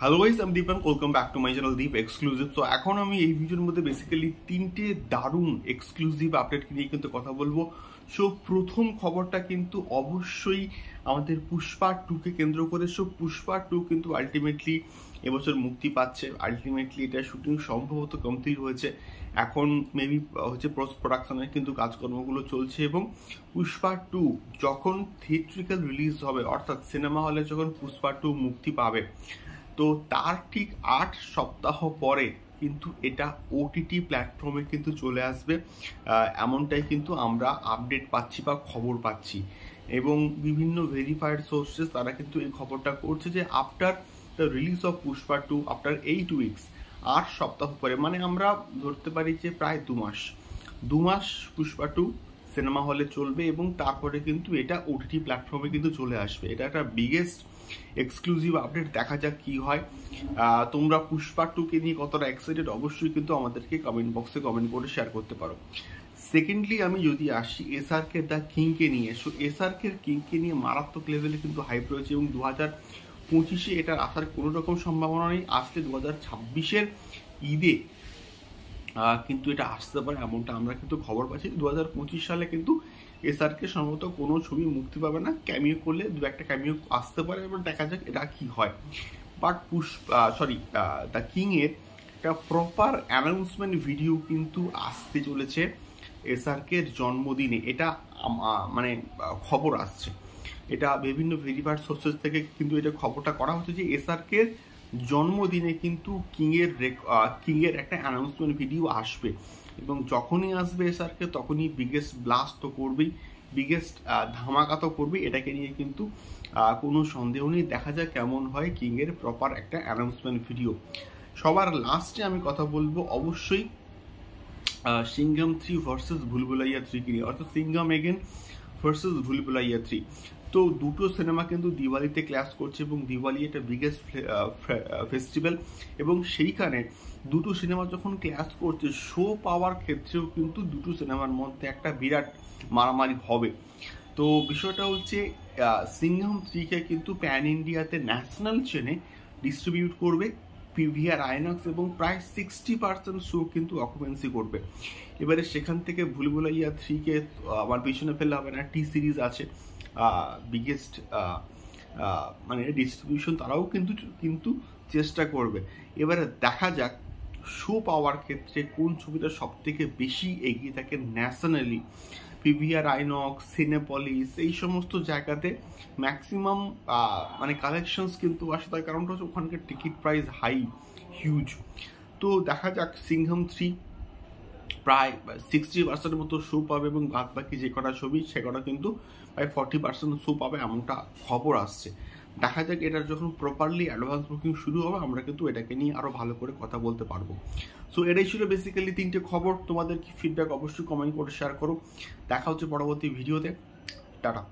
Hello guys, আমি Dipan. Welcome back to my channel Deep exclusive. তো এখন আমি এই ভিডিওর মধ্যে বেসিক্যালি তিনটে দারুণ এক্সক্লুসিভ আপডেট নিয়ে কিন্তু কথা বলবো। সো প্রথম খবরটা কিন্তু অবশ্যই আমাদের পুষ্পা 2কে কেন্দ্র করে। সো পুষ্পা 2 কিন্তু আলটিমেটলি এবছর মুক্তি পাচ্ছে। আলটিমেটলি এটা শুটিং সম্ভবত কমপ্লিট হয়েছে, এখন মেবি হচ্ছে পোস্ট প্রোডাকশনের কিন্তু কাজকর্মগুলো চলছে। এবং পুষ্পা 2 যখন থিয়েট্রিক্যাল রিলিজ হবে, অর্থাৎ সিনেমা হলে যখন পুষ্পা 2 মুক্তি পাবে, তো তার ঠিক 8 সপ্তাহ পরে কিন্তু এটা ওটিটি প্ল্যাটফর্মে কিন্তু চলে আসবে, এমনটাই কিন্তু আমরা আপডেট পাচ্ছি বা খবর পাচ্ছি। এবং বিভিন্ন ভেরিফাইড সোর্সেস তারা কিন্তু এই খবরটা করছে যে after the release of Pushpa 2, after 8 weeks, 8 সপ্তাহ পরে, মানে আমরা ধরতে পারি যে প্রায় 2 মাস পুষ্পা 2 সিনেমা হলে চলবে এবং তারপরে কিন্তু এটা ওটিটি প্ল্যাটফর্মে কিন্তু চলে আসবে। এটা একটা বিগেস্ট এক্সক্লুসিভ আপডেট। দেখা যাক কি হয়। তোমরা পুষ্পা 2কে নিয়ে কতটা এক্সাইটেড অবশ্যই কিন্তু আমাদেরকে কমেন্ট বক্সে কমেন্ট করে শেয়ার করতে পারো। সেকেন্ডলি আমি যদি আসি এসআরকে দ্য কিংকে নিয়ে, সো এসআরকে কিংকে নিয়ে মারাত্মক লেভেলে কিন্তু হাইপ রয়েছে এবং 2025-এ এটার আসার কোনো রকম সম্ভাবনা নেই। আসলে 2026-এর ঈদে কিন্তু এটা আসতে পারে, এমনটা আমরা কিন্তু খবর পাচ্ছি। 2025 সালে কিন্তু এসআরকে সম্ভবত কোনো ছবি মুক্তি পাবে না, ক্যামিও করলে দু একটা ক্যামিও আসতে পারে, এবার দেখা যাক এটা কি হয়। বাট দ্য কিং এর একটা প্রপার অ্যানাউন্সমেন্ট ভিডিও কিন্তু আসতে চলেছে এসআরকে এর জন্মদিনে। এটা মানে খবর আসছে, এটা বিভিন্ন ভেরিফাইড সোর্সেস থেকে কিন্তু এটা খবরটা করা হচ্ছে যে এসআরকে এর জন্মদিনে কিন্তু কিংয়ের একটা অ্যানাউন্সমেন্ট ভিডিও আসবে। এবং যখনই আসবে এসআরকে তখনই বিগেস্ট ব্লাস্ট তো করবেই, বিগেস্ট ধামাকা তো করবেই, এটাকে নিয়ে কিন্তু কোনো সন্দেহ নেই। দেখা যাক কেমন হয় কিংয়ের প্রপার একটা অ্যানাউন্সমেন্ট ভিডিও। সবার লাস্টে আমি কথা বলবো অবশ্যই সিংঘম 3 ভার্সেস ভুলভুলাইয়া 3 নিয়ে, অর্থাৎ সিংঘম এগেন ভার্সেস ভুলভুলাইয়া 3। তো দুটো সিনেমা কিন্তু দিওয়ালিতে ক্লাস করছে এবং দিওয়ালি একটা বিগেস্ট ফেস্টিভ্যাল, এবং সেইখানে দুটো সিনেমা যখন ক্লাস করছে, শো পাওয়ার ক্ষেত্রেও কিন্তু দুটো সিনেমার মধ্যে একটা বিরাট মারামারি হবে। তো বিষয়টা হচ্ছে সিংঘম 3কে কিন্তু প্যান ইন্ডিয়াতে ন্যাশনাল চেনে ডিস্ট্রিবিউট করবে পিভিআর আইনক্স, এবং প্রায় 60% শো কিন্তু অকুপেন্সি করবে। এবারে সেখান থেকে ভুলভুলাইয়া 3কে আমার পিছনে ফেললে হবে না, টি সিরিজ আছে বিগেস্ট মানে ডিস্ট্রিবিউশন, তারাও কিন্তু চেষ্টা করবে। এবারে দেখা যাক শো পাওয়ার ক্ষেত্রে কোন ছবিটা সব থেকে বেশি এগিয়ে থাকে ন্যাশনালি। পিভিআর আইনক্স, সিনেপলিস, এই সমস্ত জায়গাতে ম্যাক্সিমাম মানে কালেকশনস কিন্তু আসে, তার কারণটা হচ্ছে ওখানকার টিকিট প্রাইস হাই, হিউজ। তো দেখা যাক সিংঘম 3 প্রায় 60% মতো শো পাবে এবং বাদ বাকি যে কটা ছবি সে কটা কিন্তু প্রায় 40% শো পাবে, এমনটা খবর আসছে। দেখা যাক এটার যখন প্রপারলি অ্যাডভান্স বুকিং শুরু হবে আমরা কিন্তু এটাকে নিয়ে আরও ভালো করে কথা বলতে পারবো। সো এটাই ছিল বেসিক্যালি তিনটে খবর। তোমাদের কি ফিডব্যাক অবশ্যই কমেন্ট করে শেয়ার করো। দেখা হচ্ছে পরবর্তী ভিডিওতে। টাটা।